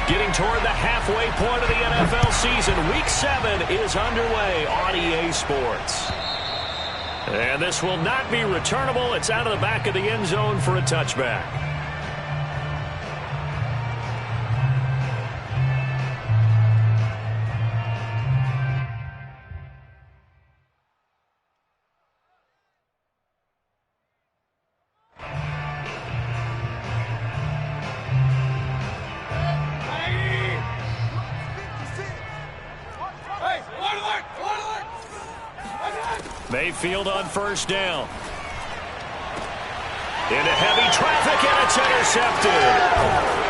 Getting toward the halfway point of the NFL season. Week 7 is underway on EA Sports. And this will not be returnable. It's out of the back of the end zone for a touchback. Mayfield on first down. Into heavy traffic, and it's intercepted.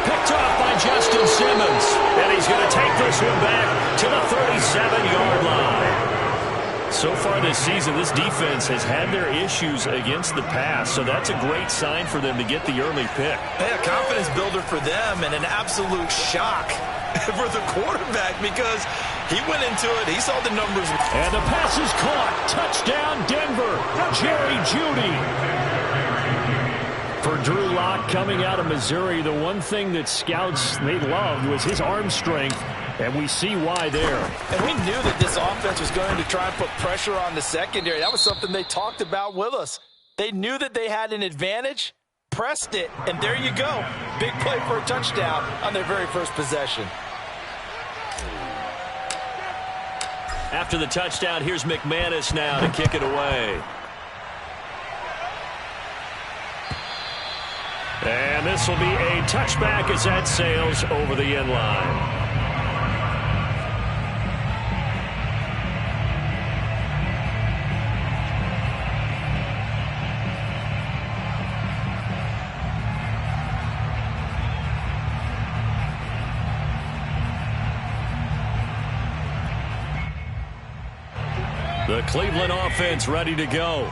Picked off by Justin Simmons. And he's going to take this one back to the 37-yard line. So far this season, this defense has had their issues against the pass, so that's a great sign for them to get the early pick. Yeah, confidence builder for them, and an absolute shock for the quarterback because he went into it. He saw the numbers. And the pass is caught. Touchdown, Denver. Jerry Jeudy. For Drew Lock coming out of Missouri, the one thing that scouts they loved was his arm strength, and we see why there. And we knew that this offense was going to try and put pressure on the secondary. That was something they talked about with us. They knew that they had an advantage, pressed it, and there you go. Big play for a touchdown on their very first possession. After the touchdown, here's McManus now to kick it away. And this will be a touchback as that sails over the end line. The Cleveland offense ready to go.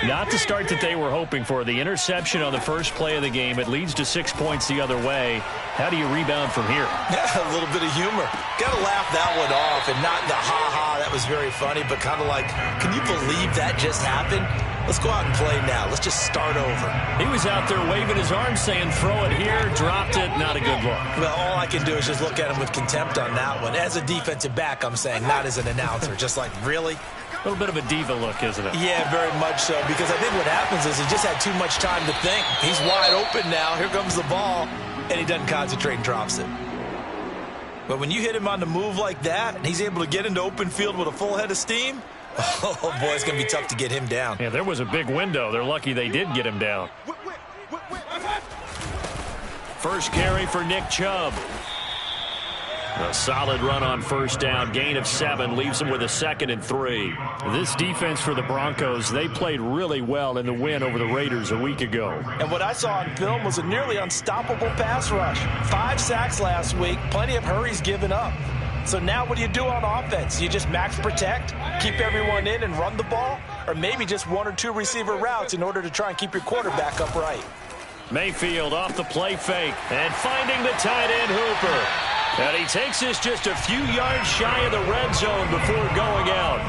Not the start that they were hoping for. The interception on the first play of the game. It leads to 6 points the other way. How do you rebound from here? Yeah, a little bit of humor. Got to laugh that one off, and not the ha-ha, that was very funny, but kind of like, can you believe that just happened? Let's go out and play now. Let's just start over. He was out there waving his arms saying, throw it here, dropped it, not a good look. Well, all I can do is just look at him with contempt on that one. As a defensive back, I'm saying, not as an announcer. Just like, really? A little bit of a diva look, isn't it? Yeah, very much so, because I think what happens is he just had too much time to think. He's wide open now. Here comes the ball, and he doesn't concentrate and drops it. But when you hit him on the move like that, and he's able to get into open field with a full head of steam, oh, boy, it's going to be tough to get him down. Yeah, there was a big window. They're lucky they did get him down. First carry for Nick Chubb. A solid run on first down. Gain of 7 leaves them with a 2nd and 3. This defense for the Broncos, they played really well in the win over the Raiders a week ago. And what I saw on film was a nearly unstoppable pass rush. 5 sacks last week, plenty of hurries given up. So now what do you do on offense? You just max protect, keep everyone in and run the ball, or maybe just 1 or 2 receiver routes in order to try and keep your quarterback upright. Mayfield off the play fake and finding the tight end Hooper. And he takes this just a few yards shy of the red zone before going out.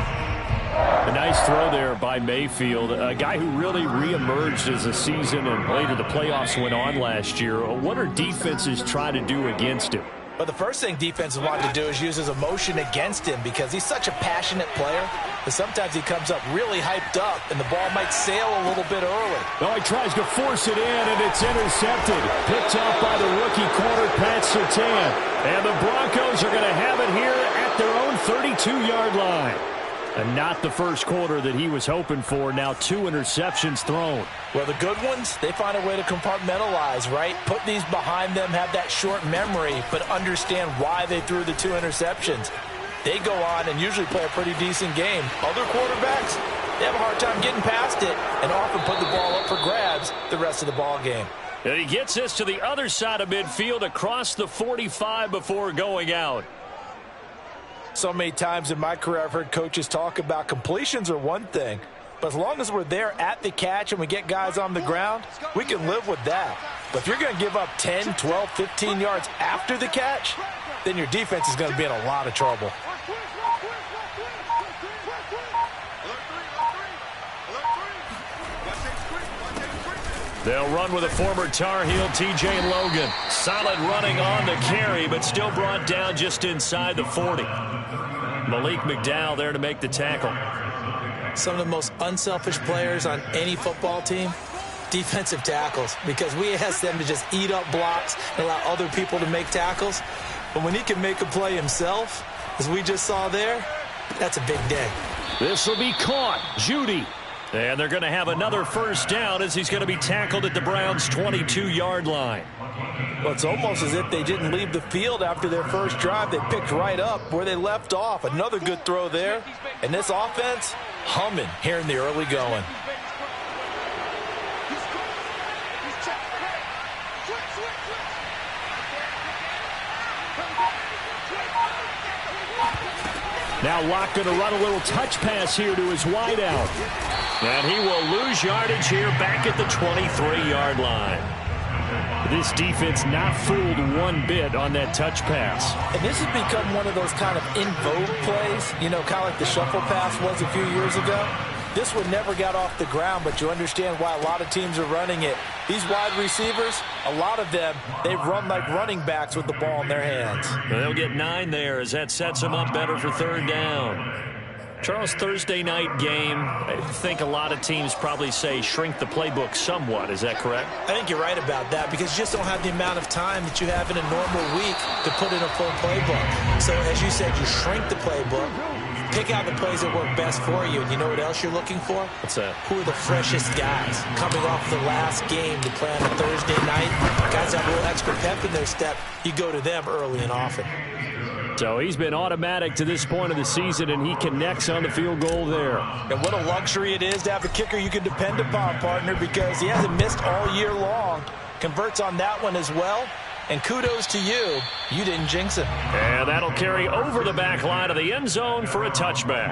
A nice throw there by Mayfield, a guy who really reemerged as the season and later the playoffs went on last year. What are defenses trying to do against him? But the first thing defenses want to do is use his emotion against him because he's such a passionate player that sometimes he comes up really hyped up and the ball might sail a little bit early. Oh, he tries to force it in, and it's intercepted. Picked off by the rookie corner, Pat Surtain. And the Broncos are going to have it here at their own 32-yard line. And not the first quarter that he was hoping for. Now 2 interceptions thrown. Well, the good ones, they find a way to compartmentalize, right? Put these behind them, have that short memory, but understand why they threw the 2 interceptions. They go on and usually play a pretty decent game. Other quarterbacks, they have a hard time getting past it and often put the ball up for grabs the rest of the ball game. And he gets this to the other side of midfield across the 45 before going out. So many times in my career I've heard coaches talk about completions are one thing, but as long as we're there at the catch and we get guys on the ground, we can live with that. But if you're going to give up 10, 12, 15 yards after the catch, then your defense is going to be in a lot of trouble. They'll run with a former Tar Heel, T.J. Logan. Solid running on the carry, but still brought down just inside the 40. Malik McDowell there to make the tackle. Some of the most unselfish players on any football team, defensive tackles, because we ask them to just eat up blocks and allow other people to make tackles. But when he can make a play himself, as we just saw there, that's a big day. This will be caught. Judy. And they're going to have another first down as he's going to be tackled at the Browns' 22-yard line. Well, it's almost as if they didn't leave the field after their first drive. They picked right up where they left off. Another good throw there. And this offense, humming here in the early going. Now Locke going to run a little touch pass here to his wideout. And he will lose yardage here back at the 23-yard line. This defense not fooled one bit on that touch pass. And this has become one of those kind of in vogue plays, you know, kind of like the shuffle pass was a few years ago. This one never got off the ground, but you understand why a lot of teams are running it. These wide receivers, a lot of them, they run like running backs with the ball in their hands. They'll get 9 there as that sets them up better for third down. Charles, Thursday night game, I think a lot of teams probably say shrink the playbook somewhat. Is that correct? I think you're right about that because you just don't have the amount of time that you have in a normal week to put in a full playbook. So as you said, you shrink the playbook, pick out the plays that work best for you. And you know what else you're looking for? What's that? Who are the freshest guys coming off the last game to play on a Thursday night? Guys have a little extra pep in their step. You go to them early and often. So he's been automatic to this point of the season, and he connects on the field goal there. And what a luxury it is to have a kicker you can depend upon, partner, because he hasn't missed all year long. Converts on that one as well. And kudos to you. You didn't jinx it. And that'll carry over the back line of the end zone for a touchback.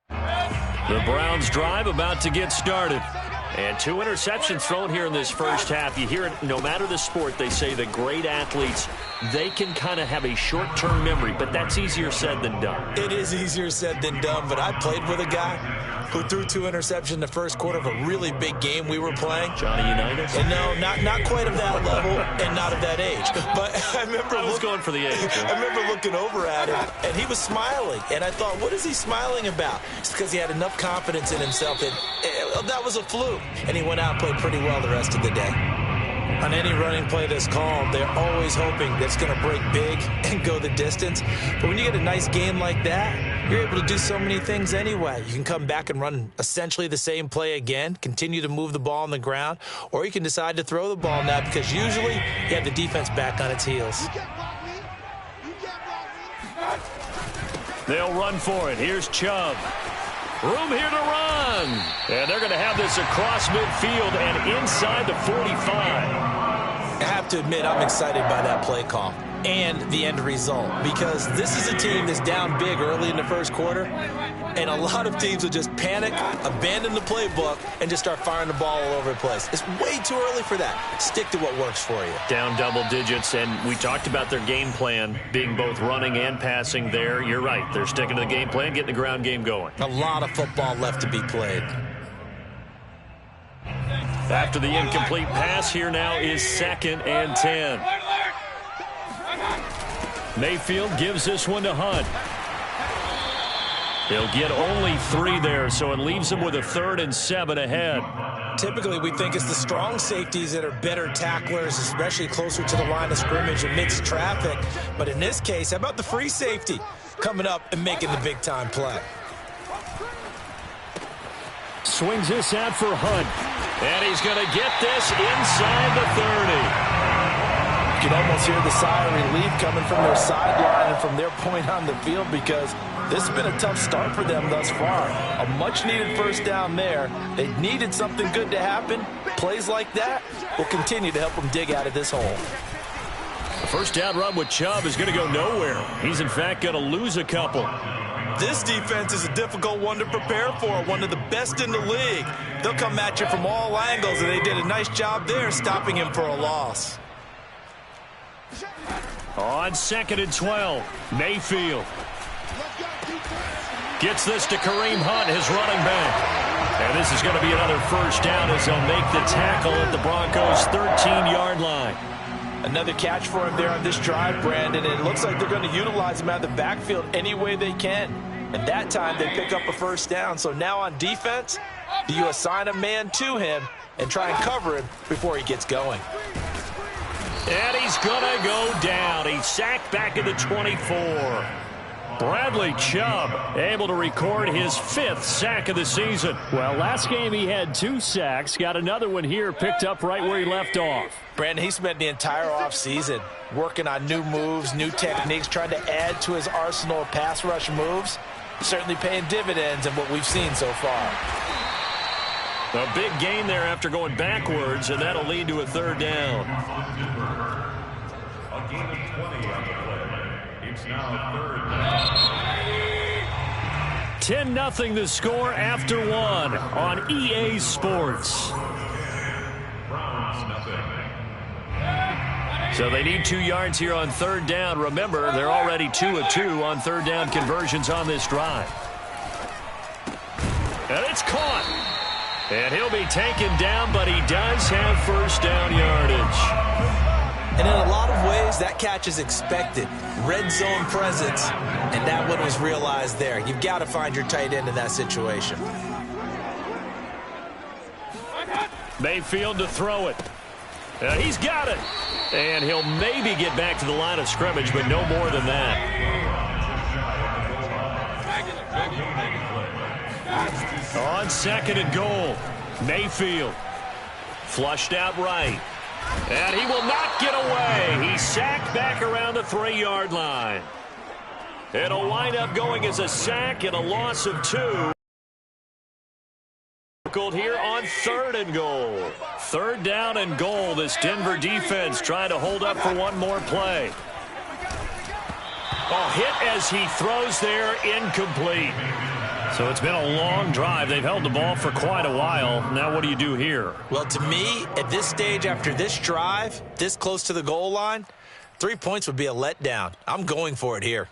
The Browns drive about to get started. And 2 interceptions thrown here in this first half. You hear it no matter the sport. They say the great athletes, they can kind of have a short-term memory, but that's easier said than done. It is easier said than done, but I played with a guy who threw 2 interceptions in the first quarter of a really big game we were playing. Johnny Unitas? And no, not quite of that level and not of that age. But I remember going for the age. I remember looking over at him, and he was smiling. And I thought, what is he smiling about? It's because he had enough confidence in himself that that was a fluke. And he went out and played pretty well the rest of the day. On any running play that's called, they're always hoping that it's going to break big and go the distance. But when you get a nice game like that, you're able to do so many things anyway. You can come back and run essentially the same play again, continue to move the ball on the ground, or you can decide to throw the ball now because usually you have the defense back on its heels. They'll run for it. Here's Chubb. Room here to run. And they're going to have this across midfield and inside the 45. I have to admit, I'm excited by that play call and the end result because this is a team that's down big early in the first quarter, and a lot of teams will just panic, abandon the playbook, and just start firing the ball all over the place. It's way too early for that. Stick to what works for you. Down double digits, and we talked about their game plan being both running and passing there. You're right. They're sticking to the game plan, getting the ground game going. A lot of football left to be played. After the incomplete pass, here now is 2nd and 10. Mayfield gives this one to Hunt. He'll get only 3 there, so it leaves him with a 3rd and 7 ahead. Typically, we think it's the strong safeties that are better tacklers, especially closer to the line of scrimmage amidst traffic. But in this case, how about the free safety coming up and making the big-time play? Swings this out for Hunt. And he's going to get this inside the 30. You can almost hear the sigh of relief coming from their sideline and from their point on the field because this has been a tough start for them thus far. A much-needed first down there. They needed something good to happen. Plays like that will continue to help them dig out of this hole. The first down run with Chubb is going to go nowhere. He's, in fact, going to lose a couple. This defense is a difficult one to prepare for, one of the best in the league. They'll come at you from all angles, and they did a nice job there stopping him for a loss. On 2nd and 12, Mayfield Gets this to Kareem Hunt, his running back. And this is going to be another first down as they'll make the tackle at the Broncos' 13-yard line. Another catch for him there on this drive, Brandon. And it looks like they're going to utilize him out of the backfield any way they can. And that time they pick up a first down. So now on defense, do you assign a man to him and try and cover him before he gets going? And he's going to go down. He's sacked back at the 24. Bradley Chubb able to record his 5th sack of the season. Well, last game he had 2 sacks. Got another one here picked up right where he left off. Brandon, he spent the entire offseason working on new moves, new techniques, trying to add to his arsenal of pass rush moves. Certainly paying dividends in what we've seen so far. A big gain there after going backwards, and that'll lead to a 3rd down. A gain of 20 on the play. It's now 3rd down. 10-0 the score after 1 on EA Sports. Browns nothing. So they need 2 yards here on 3rd down. Remember, they're already 2 of 2 on 3rd down conversions on this drive. And it's caught. And he'll be taken down, but he does have first down yardage. And in a lot of ways, that catch is expected. Red zone presence, and that one was realized there. You've got to find your tight end in that situation. Mayfield to throw it. He's got it. And he'll maybe get back to the line of scrimmage, but no more than that. On 2nd and goal, Mayfield. Flushed out right. And he will not get away. He's sacked back around the 3-yard line. It'll wind up going as a sack and a loss of 2. Here on 3rd and goal. 3rd down and goal. This Denver defense trying to hold up for one more play. Oh, hit as he throws there, incomplete. So it's been a long drive. They've held the ball for quite a while. Now what do you do here? Well, to me, at this stage after this drive, this close to the goal line, 3 points would be a letdown. I'm going for it here.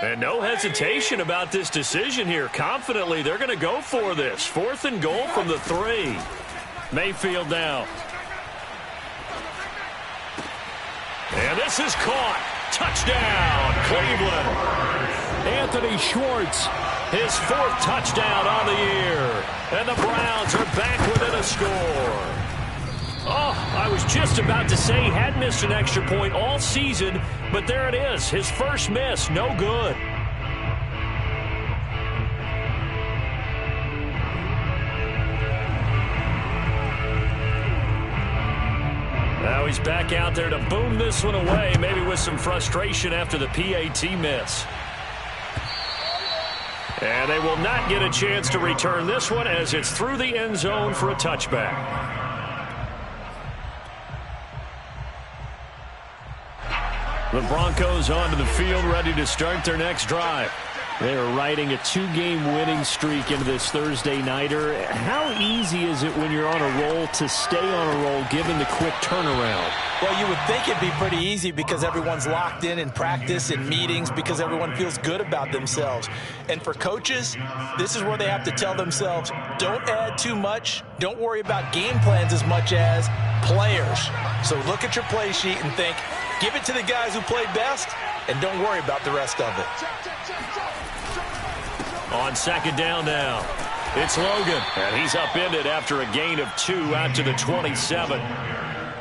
And no hesitation about this decision here. Confidently, they're going to go for this. 4th and goal from the 3. Mayfield now. And this is caught. Touchdown, Cleveland. Anthony Schwartz, his 4th touchdown on the year. And the Browns are back within a score. Oh, I was just about to say he had missed an extra point all season, but there it is. His first miss, no good. Now he's back out there to boom this one away, maybe with some frustration after the PAT miss. And they will not get a chance to return this one as it's through the end zone for a touchback. The Broncos onto the field, ready to start their next drive. They are riding a 2-game winning streak into this Thursday nighter. How easy is it when you're on a roll to stay on a roll given the quick turnaround? Well, you would think it'd be pretty easy because everyone's locked in practice and meetings because everyone feels good about themselves. And for coaches, this is where they have to tell themselves, don't add too much. Don't worry about game plans as much as players. So look at your play sheet and think, give it to the guys who played best, and don't worry about the rest of it. On 2nd down now, it's Logan. And he's upended after a gain of 2 out to the 27.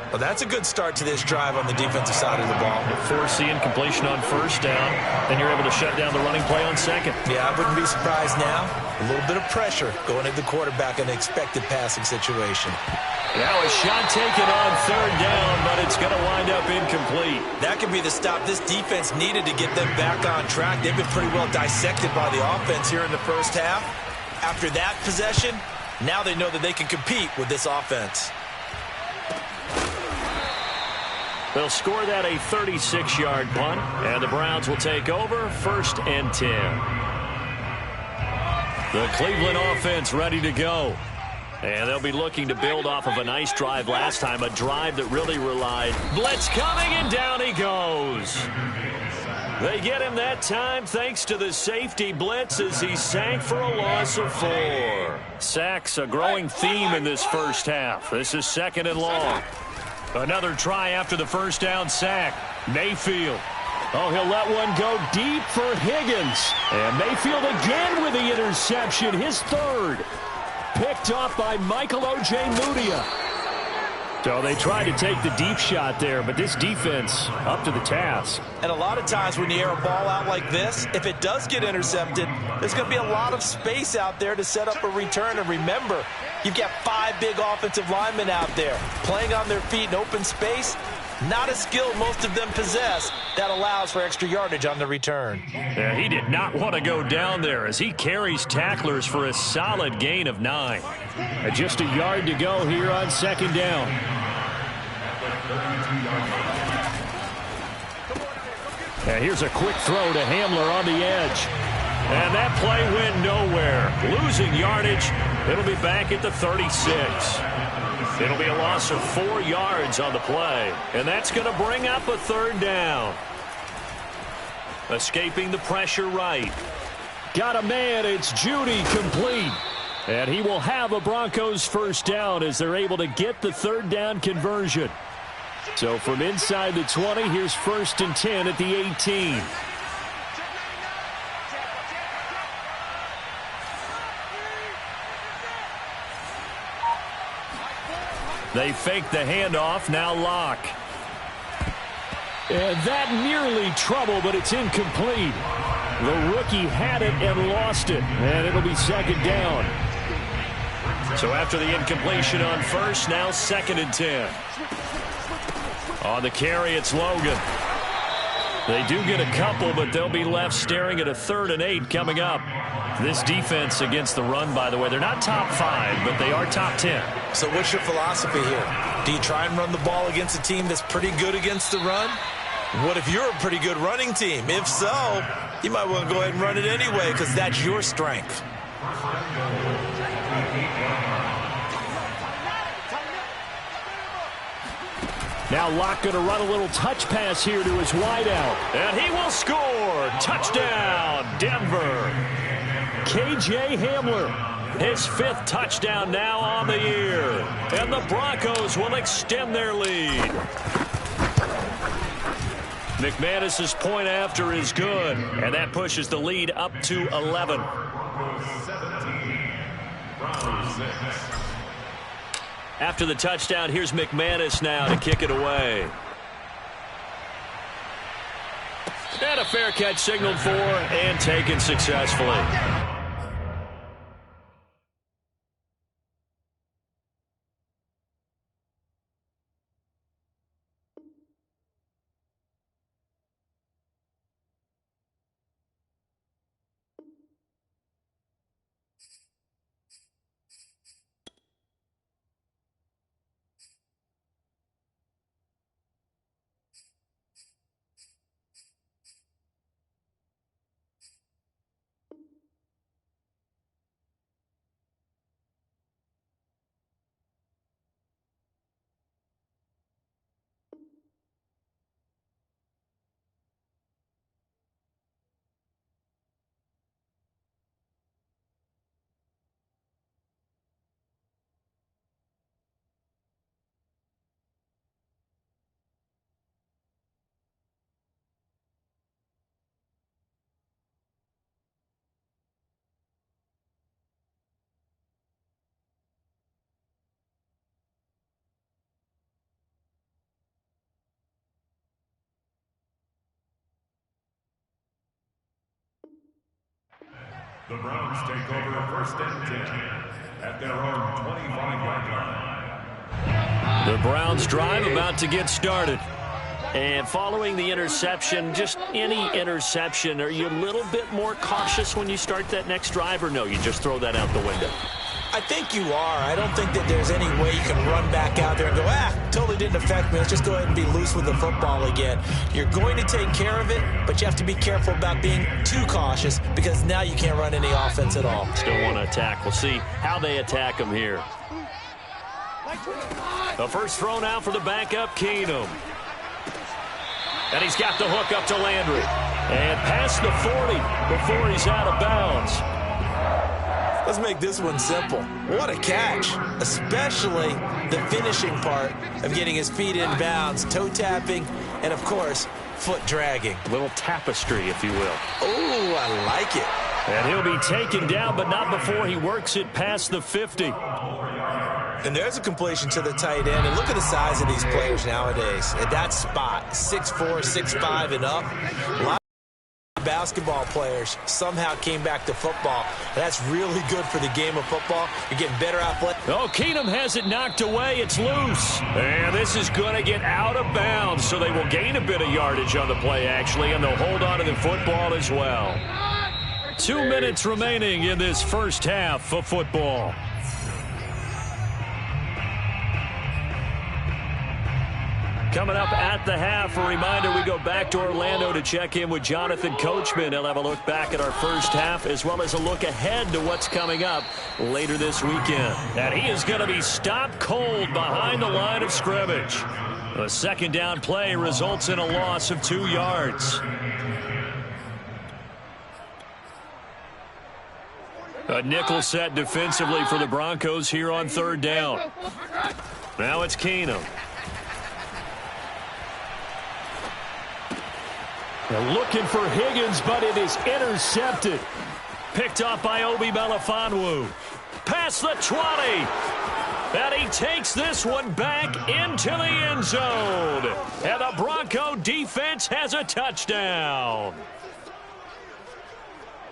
Well, that's a good start to this drive on the defensive side of the ball. Force the incompletion on 1st down. Then you're able to shut down the running play on 2nd. Yeah, I wouldn't be surprised now. A little bit of pressure going at the quarterback in an expected passing situation. Now a shot taken on 3rd down, but it's going to wind up incomplete. That could be the stop this defense needed to get them back on track. They've been pretty well dissected by the offense here in the first half. After that possession, now they know that they can compete with this offense. They'll score that a 36-yard punt, and the Browns will take over 1st and 10. The Cleveland offense ready to go. And they'll be looking to build off of a nice drive last time, a drive that really relied. Blitz coming, and down he goes. They get him that time thanks to the safety blitz as he sank for a loss of 4. Sacks a growing theme in this first half. This is 2nd and long. Another try after the first down sack. Mayfield. Oh, he'll let one go deep for Higgins. And Mayfield again with the interception, his 3rd. Picked off by Michael O.J. Mudia. So they tried to take the deep shot there, but this defense up to the task. And a lot of times when you air a ball out like this, if it does get intercepted, there's going to be a lot of space out there to set up a return. And remember, you've got 5 big offensive linemen out there playing on their feet in open space. Not a skill most of them possess. That allows for extra yardage on the return. Yeah, he did not want to go down there as he carries tacklers for a solid gain of 9. And just a yard to go here on 2nd down. And here's a quick throw to Hamler on the edge. And that play went nowhere. Losing yardage. It'll be back at the 36. It'll be a loss of 4 yards on the play. And that's going to bring up a 3rd down. Escaping the pressure right. Got a man. It's Judy complete. And he will have a Broncos first down as they're able to get the 3rd down conversion. So from inside the 20, here's 1st and 10 at the 18. They fake the handoff, now Lock. And that nearly trouble, but it's incomplete. The rookie had it and lost it, and it'll be 2nd down. So after the incompletion on 1st, now 2nd and 10. On the carry, it's Logan. They do get a couple, but they'll be left staring at a 3rd and 8 coming up. This defense against the run, by the way, they're not top 5, but they are top 10. So what's your philosophy here? Do you try and run the ball against a team that's pretty good against the run? What if you're a pretty good running team? If so, you might want to go ahead and run it anyway because that's your strength. Now Locke going to run a little touch pass here to his wideout. And he will score. Touchdown, Denver. K.J. Hamler. His 5th touchdown now on the year. And the Broncos will extend their lead. McManus's point after is good. And that pushes the lead up to 11. After the touchdown, here's McManus now to kick it away. And a fair catch signaled for and taken successfully. The Browns take over 1st and 10 at their own 25-yard line. The Browns drive about to get started. And following the interception, just any interception, are you a little bit more cautious when you start that next drive, or no, you just throw that out the window? I think you are. I don't think that there's any way you can run back out there and go, totally didn't affect me. Let's just go ahead and be loose with the football again. You're going to take care of it, but you have to be careful about being too cautious because now you can't run any offense at all. Still want to attack. We'll see how they attack him here. The first throw now for the backup, Keenum. And he's got the hook up to Landry. And past the 40 before he's out of bounds. Let's make this one simple. What a catch, especially the finishing part of getting his feet in bounds, toe tapping, and, of course, foot dragging. A little tapestry, if you will. Oh, I like it. And he'll be taken down, but not before he works it past the 50. And there's a completion to the tight end. And look at the size of these players nowadays. At that spot, 6'4", 6'5", and up. A lot of basketball players somehow came back to football. That's really good for the game of football. You're getting better athletic. Oh, Keenum has it knocked away. It's loose. And this is going to get out of bounds, so they will gain a bit of yardage on the play, actually, and they'll hold on to the football as well. 2 minutes remaining in this first half of football. Coming up at the half, a reminder, we go back to Orlando to check in with Jonathan Coachman. He'll have a look back at our first half as well as a look ahead to what's coming up later this weekend. And he is going to be stopped cold behind the line of scrimmage. A second down play results in a loss of 2 yards. A nickel set defensively for the Broncos here on third down. Now it's Keenum. They're looking for Higgins, but it is intercepted. Picked off by Obi Melifonwu. Past the 20. And he takes this one back into the end zone. And the Bronco defense has a touchdown.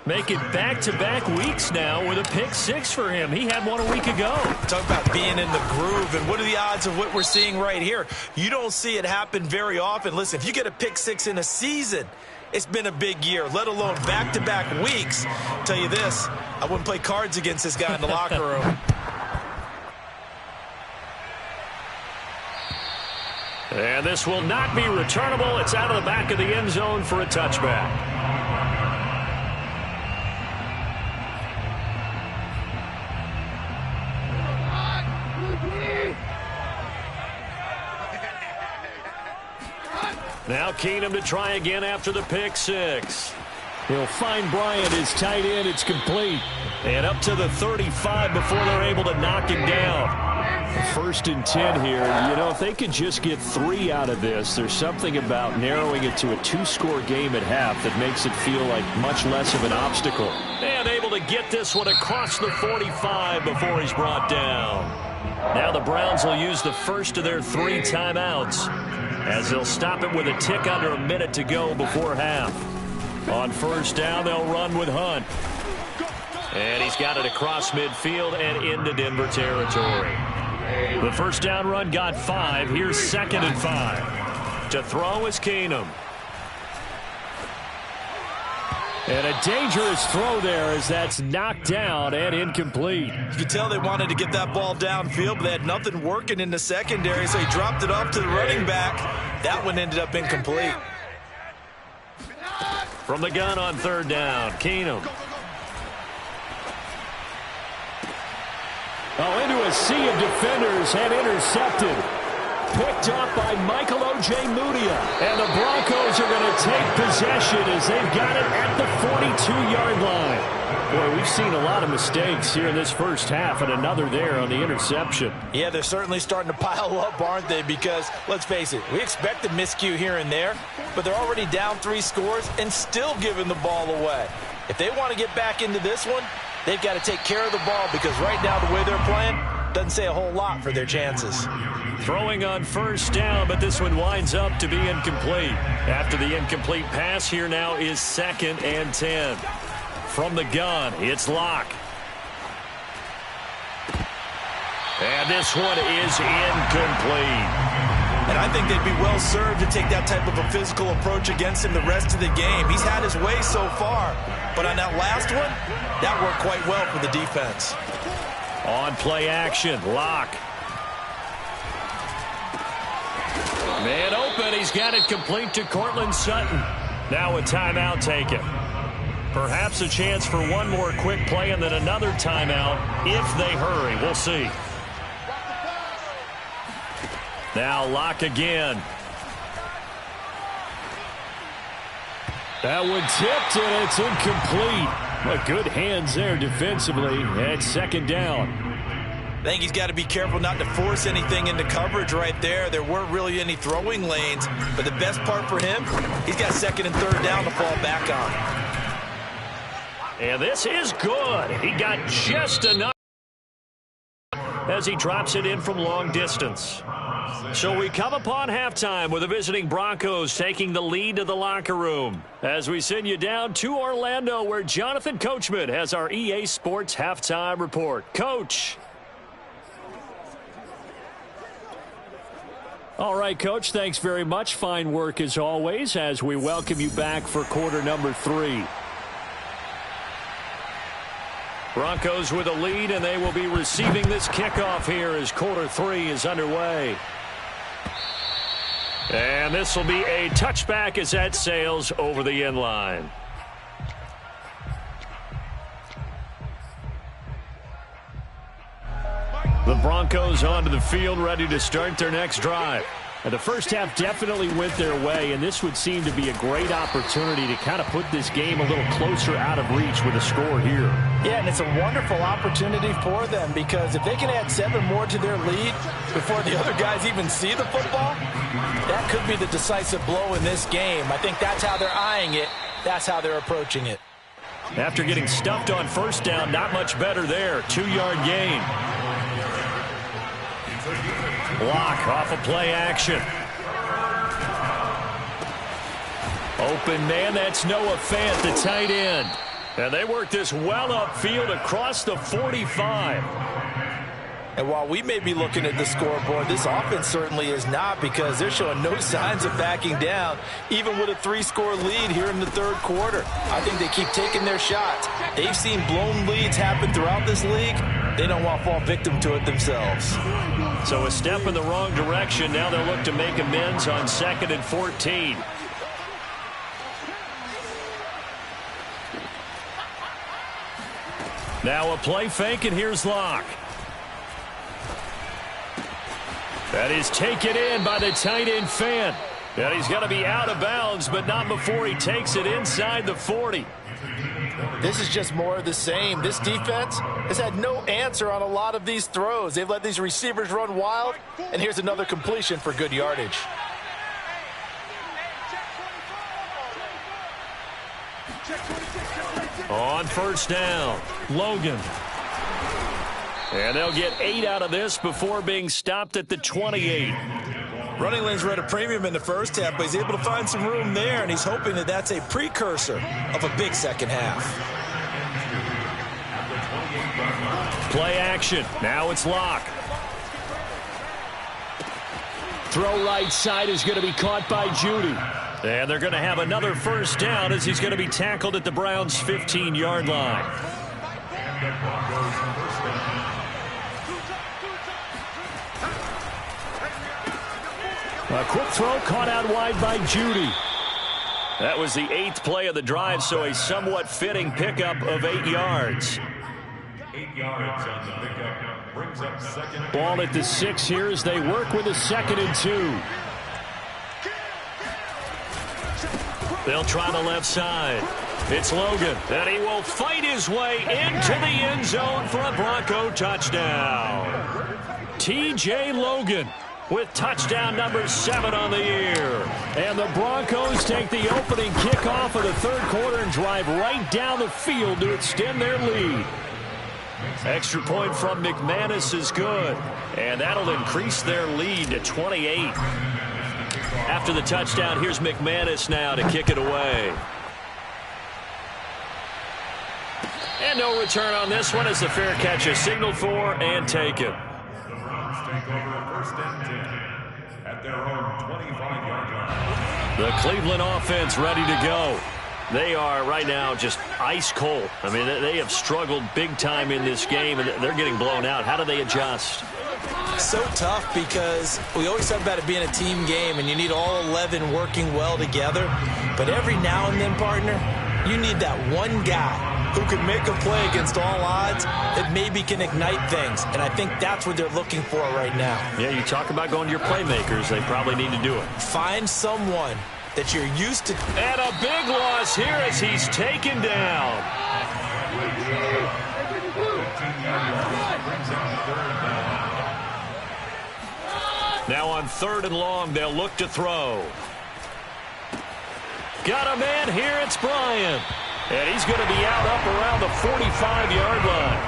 Make it back-to-back weeks now with a pick 6 for him. He had one a week ago. Talk about being in the groove, and what are the odds of what we're seeing right here? You don't see it happen very often. Listen, if you get a pick 6 in a season, it's been a big year, let alone back-to-back weeks. I'll tell you this, I wouldn't play cards against this guy in the locker room. And this will not be returnable. It's out of the back of the end zone for a touchback. Now Keenum to try again after the pick 6. He'll find Bryant, his tight end. It's complete. And up to the 35 before they're able to knock him down. 1st and 10 here. You know, if they could just get 3 out of this, there's something about narrowing it to a 2-score game at half that makes it feel like much less of an obstacle. And able to get this one across the 45 before he's brought down. Now the Browns will use the first of their 3 timeouts, as they'll stop it with a tick under a minute to go before half. On first down, they'll run with Hunt. And he's got it across midfield and into Denver territory. The first down run got 5. Here's 2nd and 5. To throw is Keenum. And a dangerous throw there as that's knocked down and incomplete. You could tell they wanted to get that ball downfield, but they had nothing working in the secondary, so he dropped it off to the running back. That one ended up incomplete. From the gun on third down, Keenum. Oh, into a sea of defenders and intercepted. Picked off by Michael Ojemudia. And the Broncos are going to take possession as they've got it at the 42-yard line. Boy, we've seen a lot of mistakes here in this first half, and another there on the interception. Yeah, they're certainly starting to pile up, aren't they? Because, let's face it, we expect a miscue here and there, but they're already down 3 scores and still giving the ball away. If they want to get back into this one, they've got to take care of the ball, because right now the way they're playing doesn't say a whole lot for their chances. Throwing on first down, but this one winds up to be incomplete. After the incomplete pass, here now is 2nd and 10. From the gun, it's Locke. And this one is incomplete. And I think they'd be well served to take that type of a physical approach against him the rest of the game. He's had his way so far, but on that last one, that worked quite well for the defense. On play action, Locke. Man open, he's got it complete to Cortland Sutton. Now a timeout taken. Perhaps a chance for one more quick play and then another timeout if they hurry. We'll see. Now Locke again. That one tipped, and it's incomplete. But good hands there defensively at second down. I think he's got to be careful not to force anything into coverage right there. There weren't really any throwing lanes, but the best part for him, he's got second and third down to fall back on. And this is good. He got just enough as he drops it in from long distance. So we come upon halftime with the visiting Broncos taking the lead to the locker room as we send you down to Orlando, where Jonathan Coachman has our EA Sports halftime report. Coach. All right, Coach, thanks very much. Fine work as always as we welcome you back for quarter number 3. Broncos with a lead, and they will be receiving this kickoff here as quarter 3 is underway. And this will be a touchback as that sails over the end line. The Broncos onto the field, ready to start their next drive. And the first half definitely went their way, and this would seem to be a great opportunity to kind of put this game a little closer out of reach with a score here. Yeah, and it's a wonderful opportunity for them, because if they can add 7 more to their lead before the other guys even see the football, that could be the decisive blow in this game. I think that's how they're eyeing it. That's how they're approaching it. After getting stuffed on first down, not much better there. 2-yard gain. Block off of play action. Open man, that's Noah Fant, the tight end. And they work this well upfield across the 45. And while we may be looking at the scoreboard, this offense certainly is not, because they're showing no signs of backing down, even with a 3-score lead here in the third quarter. I think they keep taking their shots. They've seen blown leads happen throughout this league. They don't want to fall victim to it themselves. So a step in the wrong direction. Now they'll look to make amends on 2nd and 14. Now a play fake, and here's Locke. That is taken in by the tight end Fant. And he's going to be out of bounds, but not before he takes it inside the 40. This is just more of the same. This defense has had no answer on a lot of these throws. They've let these receivers run wild, and here's another completion for good yardage. On first down, Logan. And they'll get 8 out of this before being stopped at the 28. Running lanes were at a premium in the first half, but he's able to find some room there, and he's hoping that that's a precursor of a big second half. Play action. Now it's Locke. Throw right side is going to be caught by Judy. And they're going to have another first down as he's going to be tackled at the Browns' 15-yard line. A quick throw caught out wide by Judy. That was the 8th play of the drive, so a somewhat fitting pickup of 8 yards. 8 yards on the pickup. Brings up second. Ball at the 6 here as they work with a 2nd and 2. They'll try the left side. It's Logan, and he will fight his way into the end zone for a Bronco touchdown. T.J. Logan with touchdown number 7 on the year. And the Broncos take the opening kickoff of the third quarter and drive right down the field to extend their lead. Extra point from McManus is good, and that'll increase their lead to 28. After the touchdown, here's McManus now to kick it away. And no return on this one as the fair catch is signaled for and taken. The Browns take over 1st and 10 at their own 25-yard line. The Cleveland offense ready to go. They are right now just ice cold. I mean, they have struggled big time in this game, and they're getting blown out. How do they adjust? So tough, because we always talk about it being a team game, and you need all 11 working well together. But every now and then, partner, you need that one guy who can make a play against all odds that maybe can ignite things. And I think that's what they're looking for right now. Yeah, you talk about going to your playmakers. They probably need to do it. Find someone that you're used to. And a big loss here as he's taken down. Now on 3rd and long, they'll look to throw. Got a man here, it's Bryant. And he's going to be out up around the 45-yard line.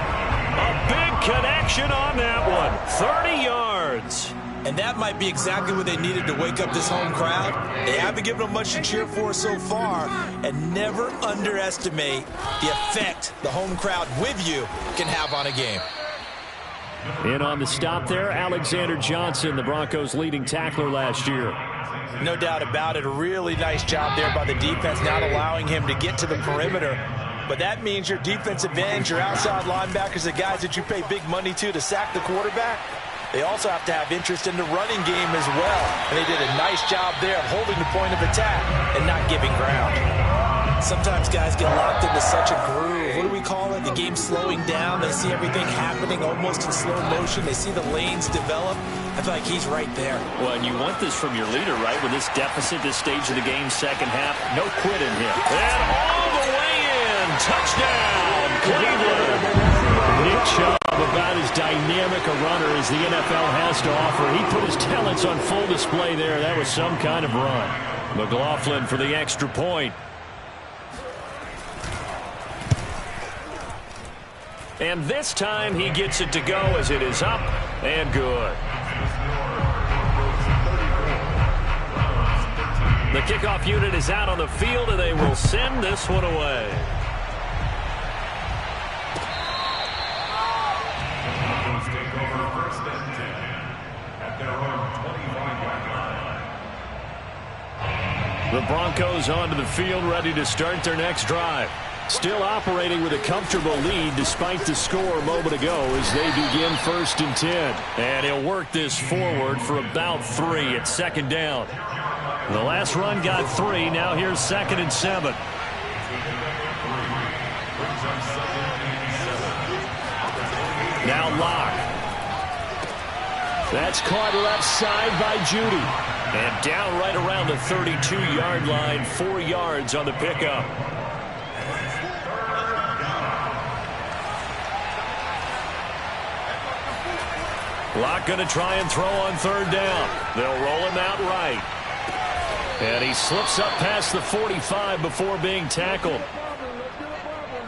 A big connection on that one. 30 yards. And that might be exactly what they needed to wake up this home crowd. They haven't given them much to cheer for so far. And never underestimate the effect the home crowd with you can have on a game. In on the stop there, Alexander Johnson, the Broncos' leading tackler last year. No doubt about it. A really nice job there by the defense, not allowing him to get to the perimeter. But that means your defensive ends, your outside linebackers, the guys that you pay big money to sack the quarterback, they also have to have interest in the running game as well. And they did a nice job there of holding the point of attack and not giving ground. Sometimes guys get locked into such a groove. What do we call it? The game slowing down. They see everything happening almost in slow motion. They see the lanes develop. I feel like he's right there. Well, and you want this from your leader, right? With this deficit, this stage of the game, second half, no quitting him. And all the way in. Touchdown, Cleveland. Nick Chubb, about as dynamic a runner as the NFL has to offer. He put his talents on full display there. That was some kind of run. McLaughlin for the extra point. And this time he gets it to go as it is up and good. The kickoff unit is out on the field, and they will send this one away. Take over 1st and 10 at their own 25-yard line. The Broncos onto the field, ready to start their next drive. Still operating with a comfortable lead despite the score a moment ago as they begin 1st and 10. And he'll work this forward for about 3 at 2nd down. The last run got 3. Now here's 2nd and 7. Now Locke. That's caught left side by Judy. And down right around the 32-yard line, 4 yards on the pickup. Locke going to try and throw on 3rd down. They'll roll him out right. And he slips up past the 45 before being tackled.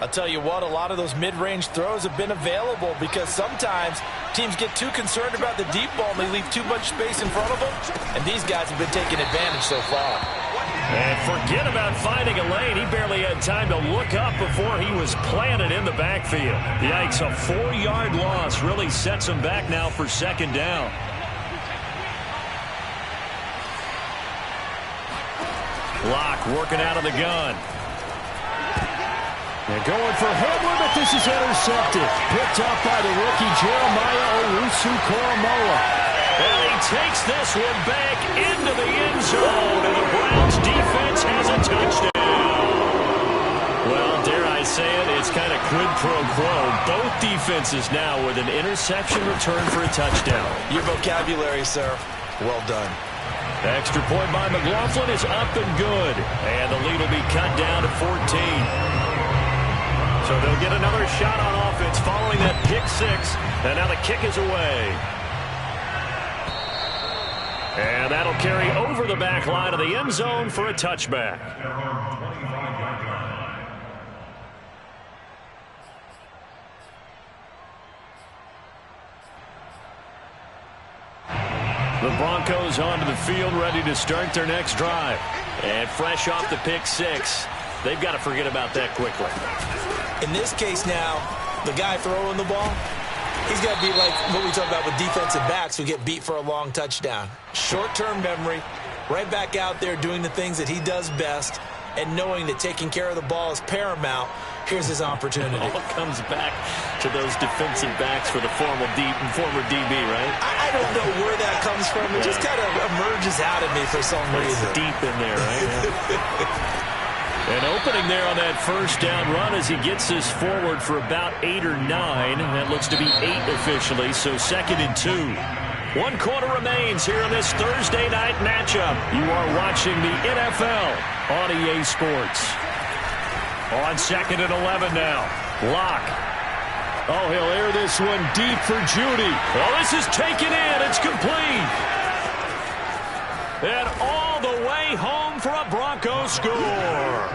I'll tell you what, a lot of those mid-range throws have been available because sometimes teams get too concerned about the deep ball and they leave too much space in front of them. And these guys have been taking advantage so far. And forget about finding a lane. He barely had time to look up before he was planted in the backfield. Yikes, a 4-yard loss really sets him back now for 2nd down. Locke working out of the gun. They're going for Headland, but this is intercepted. Picked up by the rookie Jeremiah Owusu-Koramoah. And he takes this one back into the end zone, and the Browns defense has a touchdown. Well, dare I say it, it's kind of quid pro quo. Both defenses now with an interception return for a touchdown. Your vocabulary, sir. Well done. Extra point by McLaughlin is up and good. And the lead will be cut down to 14. So they'll get another shot on offense following that pick 6. And now the kick is away. And that'll carry over the back line of the end zone for a touchback. The Broncos onto the field, ready to start their next drive. And fresh off the pick 6, they've got to forget about that quickly. In this case now, the guy throwing the ball, he's got to be like what we talk about with defensive backs who get beat for a long touchdown. Short-term memory, right back out there doing the things that he does best, and knowing that taking care of the ball is paramount. Here's his opportunity. It all comes back to those defensive backs for the former DB, right? I don't know where that comes from. It just kind of emerges out of me for some reason. It's deep in there, right? An opening there on that 1st down run as he gets this forward for about 8 or 9. That looks to be 8 officially, so 2nd and 2. 1 quarter remains here in this Thursday night matchup. You are watching the NFL on EA Sports. On 2nd and 11 now. Locke. Oh, he'll air this one deep for Judy. Oh, this is taken in. It's complete. And all the way home for a Broncos score.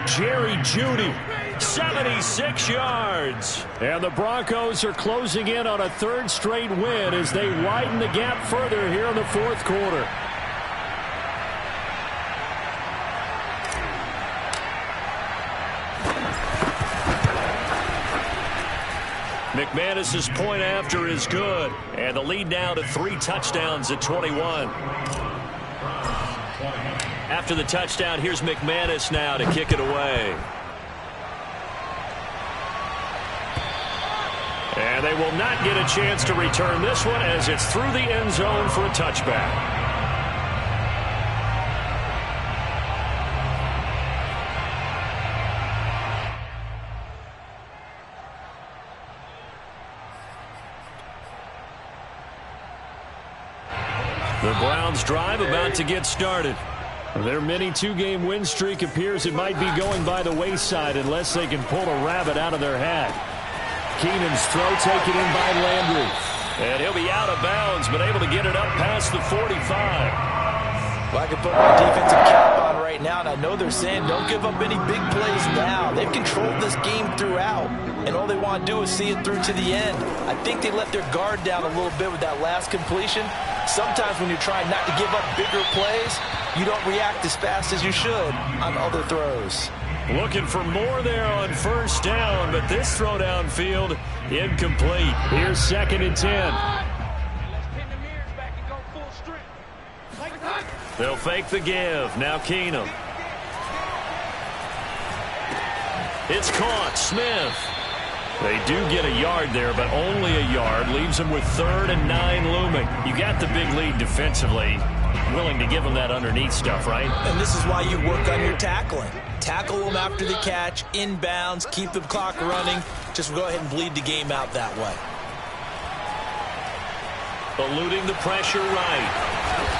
Jerry Judy, 76 yards. And the Broncos are closing in on a 3rd straight win as they widen the gap further here in the 4th quarter. McManus's point after is good. And the lead now to 3 touchdowns at 21. After the touchdown, here's McManus now to kick it away. And they will not get a chance to return this one as it's through the end zone for a touchback. The Browns drive about to get started. Their mini 2-game win streak appears it might be going by the wayside unless they can pull a rabbit out of their hat. Keenum's throw taken in by Landry. And he'll be out of bounds, but able to get it up past the 45. Well, I can put my defensive cap on right now, and I know they're saying don't give up any big plays now. They've controlled this game throughout, and all they want to do is see it through to the end. I think they let their guard down a little bit with that last completion. Sometimes when you're trying not to give up bigger plays, you don't react as fast as you should on other throws. Looking for more there on 1st down, but this throw downfield incomplete. Here's 2nd and 10. They'll fake the give. Now Keenum. It's caught. Smith. They do get a yard there, but only a yard. Leaves them with 3rd and 9 looming. You got the big lead defensively. Willing to give them that underneath stuff, right? And this is why you work on your tackling. Tackle them after the catch, inbounds, keep the clock running. Just go ahead and bleed the game out that way. Eluding the pressure right.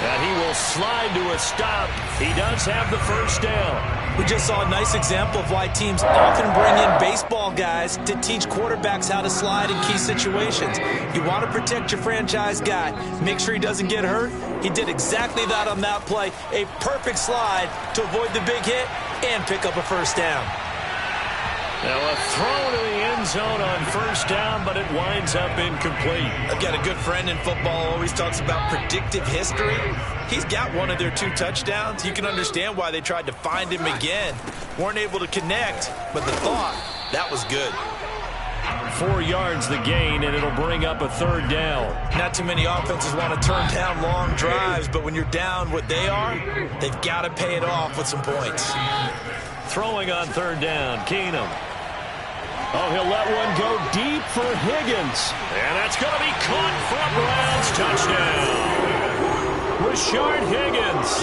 And he will slide to a stop. He does have the 1st down. We just saw a nice example of why teams often bring in baseball guys to teach quarterbacks how to slide in key situations. You want to protect your franchise guy. Make sure he doesn't get hurt. He did exactly that on that play. A perfect slide to avoid the big hit and pick up a 1st down. Now a throw to the end zone on 1st down, but it winds up incomplete. I've got a good friend in football, always talks about predictive history. He's got one of their 2 touchdowns. You can understand why they tried to find him again. Weren't able to connect, but the thought, that was good. 4 yards the gain, and it'll bring up a 3rd down. Not too many offenses want to turn down long drives, but when you're down what they are, they've got to pay it off with some points. Throwing on 3rd down, Keenum. Oh, he'll let one go deep for Higgins. And that's going to be caught for a Browns touchdown. Rashard Higgins,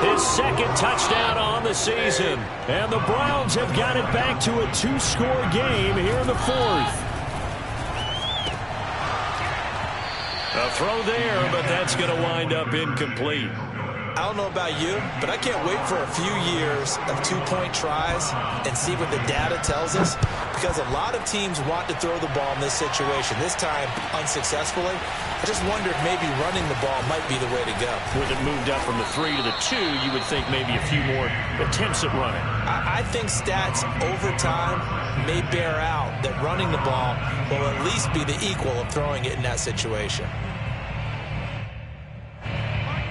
his 2nd touchdown on the season. And the Browns have got it back to a 2-score game here in the 4th. A throw there, but that's going to wind up incomplete. I don't know about you, but I can't wait for a few years of 2-point tries and see what the data tells us, because a lot of teams want to throw the ball in this situation, this time unsuccessfully. I just wonder if maybe running the ball might be the way to go. With it moved up from the 3 to the 2, you would think maybe a few more attempts at running. I think stats over time may bear out that running the ball will at least be the equal of throwing it in that situation.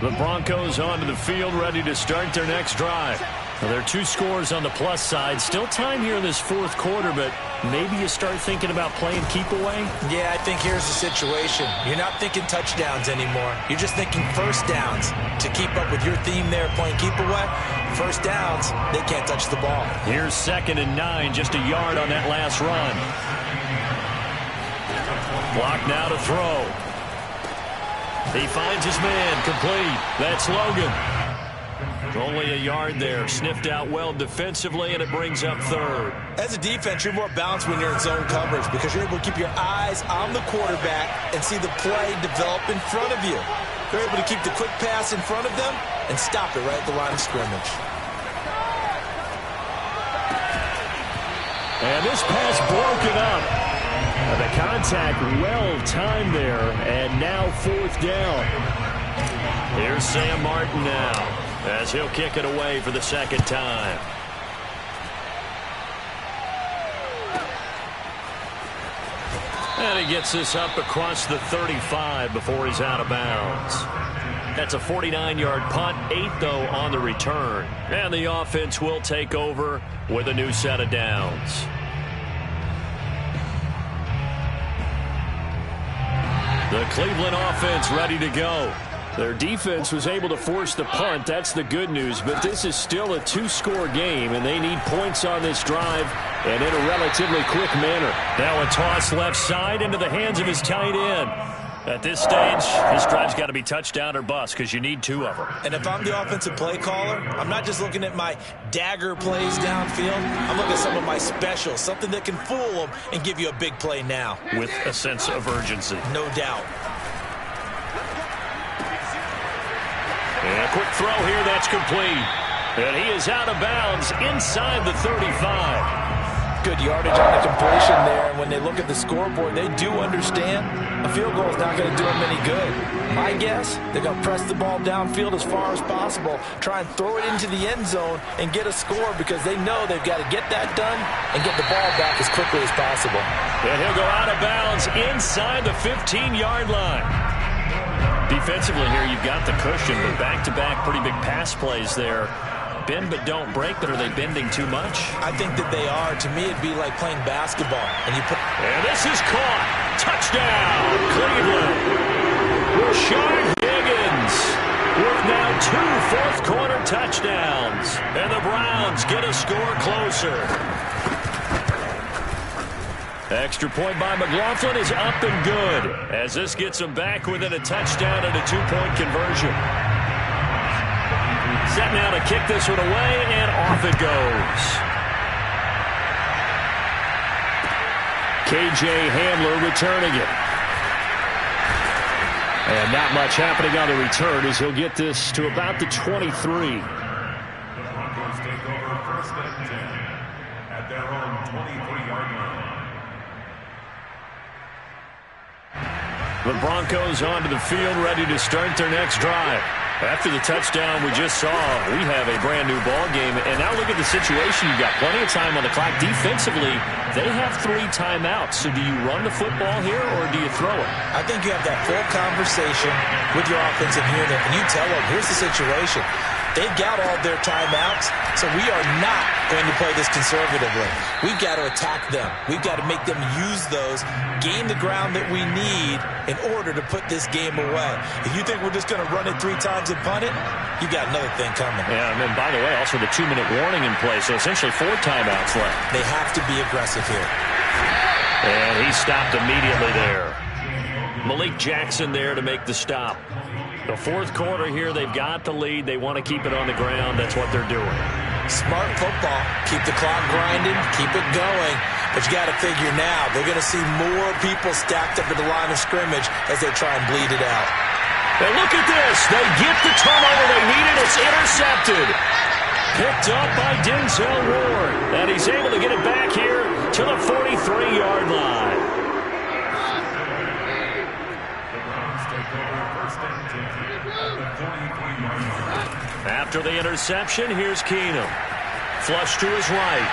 The Broncos onto the field, ready to start their next drive. Well, there are 2 scores on the plus side. Still time here in this 4th quarter, but maybe you start thinking about playing keep away? Yeah, I think here's the situation. You're not thinking touchdowns anymore. You're just thinking 1st downs. To keep up with your theme there, playing keep away, 1st downs, they can't touch the ball. Here's 2nd and 9, just a yard on that last run. Block now to throw. He finds his man, complete. That's Logan. Only a yard there. Sniffed out well defensively, and it brings up third. As a defense, you're more balanced when you're in zone coverage because you're able to keep your eyes on the quarterback and see the play develop in front of you. They're able to keep the quick pass in front of them and stop it right at the line of scrimmage. And this pass broken up. The contact well timed there, and now fourth down. Here's Sam Martin now as he'll kick it away for the second time. And he gets this up across the 35 before he's out of bounds. That's a 49-yard punt, 8 though on the return. And the offense will take over with a new set of downs. The Cleveland offense ready to go. Their defense was able to force the punt. That's the good news. But this is still a two-score game, and they need points on this drive and in a relatively quick manner. Now a toss left side into the hands of his tight end. At this stage, this drive's got to be touchdown or bust because you need 2 of them. And if I'm the offensive play caller, I'm not just looking at my dagger plays downfield. I'm looking at some of my specials, something that can fool them and give you a big play now. With a sense of urgency. No doubt. And a quick throw here, that's complete. And he is out of bounds inside the 35. Good yardage on the completion there, and when they look at the scoreboard, they do understand a field goal is not going to do them any good. My guess, they're going to press the ball downfield as far as possible, try and throw it into the end zone and get a score because they know they've got to get that done and get the ball back as quickly as possible. And he'll go out of bounds inside the 15-yard line. Defensively here, you've got the cushion, but back-to-back pretty big pass plays there. Bend but don't break, but are they bending too much? I think that they are. To me, it'd be like playing basketball. And this is caught. Touchdown, Cleveland. Rashard Higgins with now 2 fourth-quarter touchdowns. And the Browns get a score closer. Extra point by McLaughlin is up and good as this gets them back within a touchdown and a 2-point conversion. Set now to kick this one away, and off it goes. K.J. Hamler returning it. And not much happening on the return as he'll get this to about the 23. The Broncos take over first and 10 at their own 23-yard line. The Broncos onto the field, ready to start their next drive. After the touchdown we just saw, we have a brand-new ball game. And now look at the situation. You've got plenty of time on the clock. Defensively, they have 3 timeouts. So do you run the football here or do you throw it? I think you have that full conversation with your offensive unit, and you tell them, here's the situation. They've got all their timeouts, so we are not going to play this conservatively. We've got to attack them. We've got to make them use those, gain the ground that we need in order to put this game away. If you think we're just going to run it 3 times and punt it, you got another thing coming. Yeah, and then, by the way, also the 2-minute warning in play, so essentially 4 timeouts left. They have to be aggressive here. And he stopped immediately there. Malik Jackson there to make the stop. The fourth quarter here, they've got the lead. They want to keep it on the ground. That's what they're doing. Smart football. Keep the clock grinding. Keep it going. But you got to figure now, they're going to see more people stacked up at the line of scrimmage as they try and bleed it out. And look at this. They get the turnover they needed. It's intercepted. Picked up by Denzel Ward. And he's able to get it back here to the 43-yard line. After the interception, here's Keenum. Flush to his right.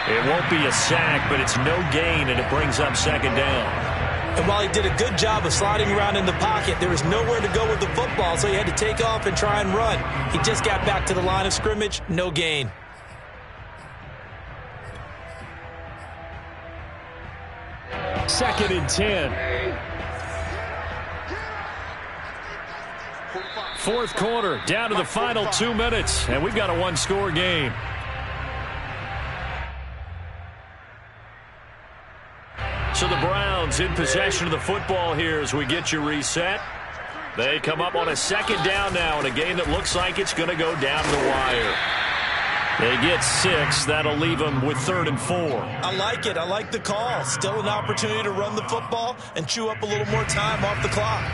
It won't be a sack, but it's no gain, and it brings up second down. And while he did a good job of sliding around in the pocket, there was nowhere to go with the football, so he had to take off and try and run. He just got back to the line of scrimmage, no gain. Second and 10. Fourth quarter, down to the final 2 minutes, and we've got a 1-score game. So the Browns in possession of the football here as we get you reset. They come up on a second down now in a game that looks like it's going to go down the wire. They get 6. That'll leave them with 3rd and 4. I like it. I like the call. Still an opportunity to run the football and chew up a little more time off the clock.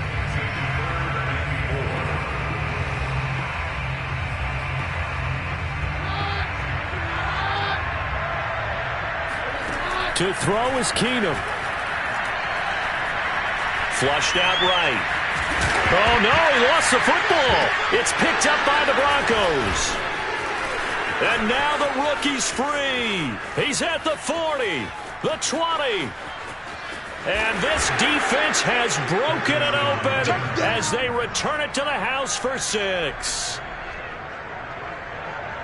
To throw is Keenum. Flushed out right. Oh, no, he lost the football. It's picked up by the Broncos. And now the rookie's free. He's at the 40, the 20. And this defense has broken it open as they return it to the house for 6.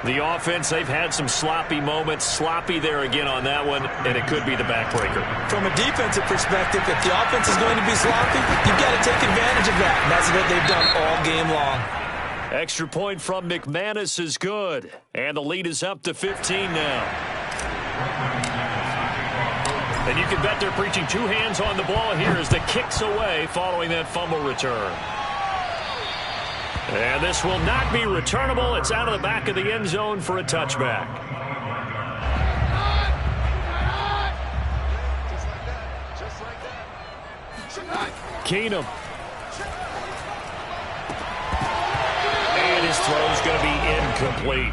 The offense, they've had some sloppy moments. Sloppy there again on that one, and it could be the backbreaker. From a defensive perspective, if the offense is going to be sloppy, you've got to take advantage of that. And that's what they've done all game long. Extra point from McManus is good. And the lead is up to 15 now. And you can bet they're preaching 2 hands on the ball here as the kick's away following that fumble return. And this will not be returnable. It's out of the back of the end zone for a touchback. Keenum. And his throw's going to be incomplete.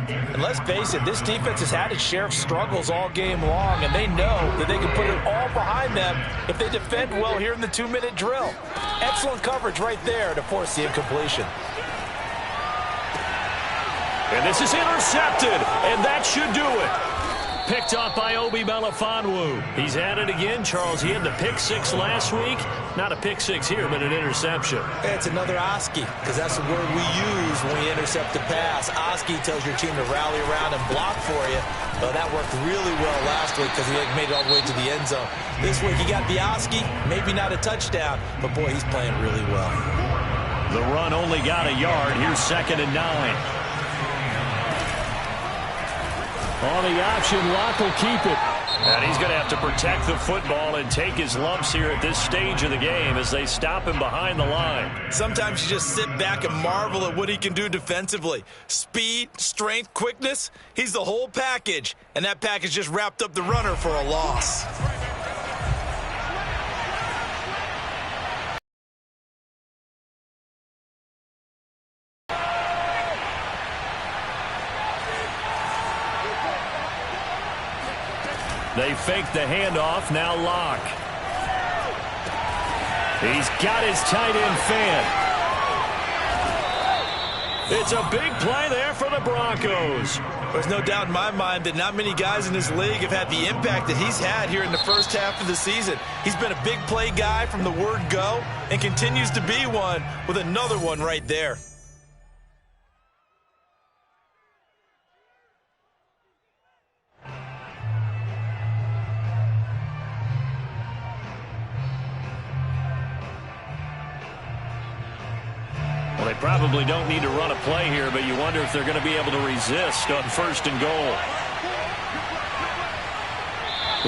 And let's face it, this defense has had its share of struggles all game long, and they know that they can put it all behind them if they defend well here in the 2-minute drill. Excellent coverage right there to force the incompletion. And this is intercepted, and that should do it. Picked off by Obi Melifonwu. He's at it again, Charles. He had the pick 6 last week. Not a pick 6 here, but an interception. It's another Oski, because that's the word we use when we intercept a pass. Oski tells your team to rally around and block for you. Well, that worked really well last week because he made it all the way to the end zone. This week he got the Oski, maybe not a touchdown, but boy, he's playing really well. The run only got a yard. Here's 2nd and 9. On the option, Locke will keep it. And he's going to have to protect the football and take his lumps here at this stage of the game as they stop him behind the line. Sometimes you just sit back and marvel at what he can do defensively. Speed, strength, quickness, he's the whole package. And that package just wrapped up the runner for a loss. They fake the handoff, now Locke. He's got his tight end fan. It's a big play there for the Broncos. There's no doubt in my mind that not many guys in this league have had the impact that he's had here in the first half of the season. He's been a big play guy from the word go and continues to be one with another one right there. Well, they probably don't need to run a play here, but you wonder if they're going to be able to resist on 1st and goal.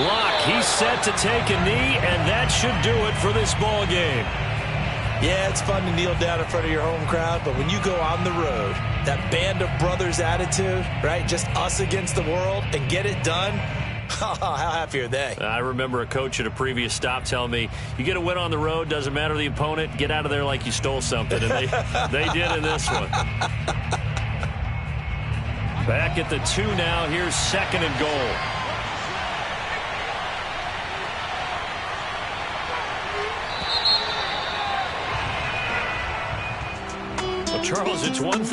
Locke, he's set to take a knee, and that should do it for this ball game. Yeah, it's fun to kneel down in front of your home crowd, but when you go on the road, that band of brothers attitude, right, just us against the world, and get it done, how happy are they? I remember a coach at a previous stop telling me, you get a win on the road, doesn't matter the opponent, get out of there like you stole something. And they did in this one. Back at the 2 now. Here's 2nd and goal. Well, Charles, it's one thing.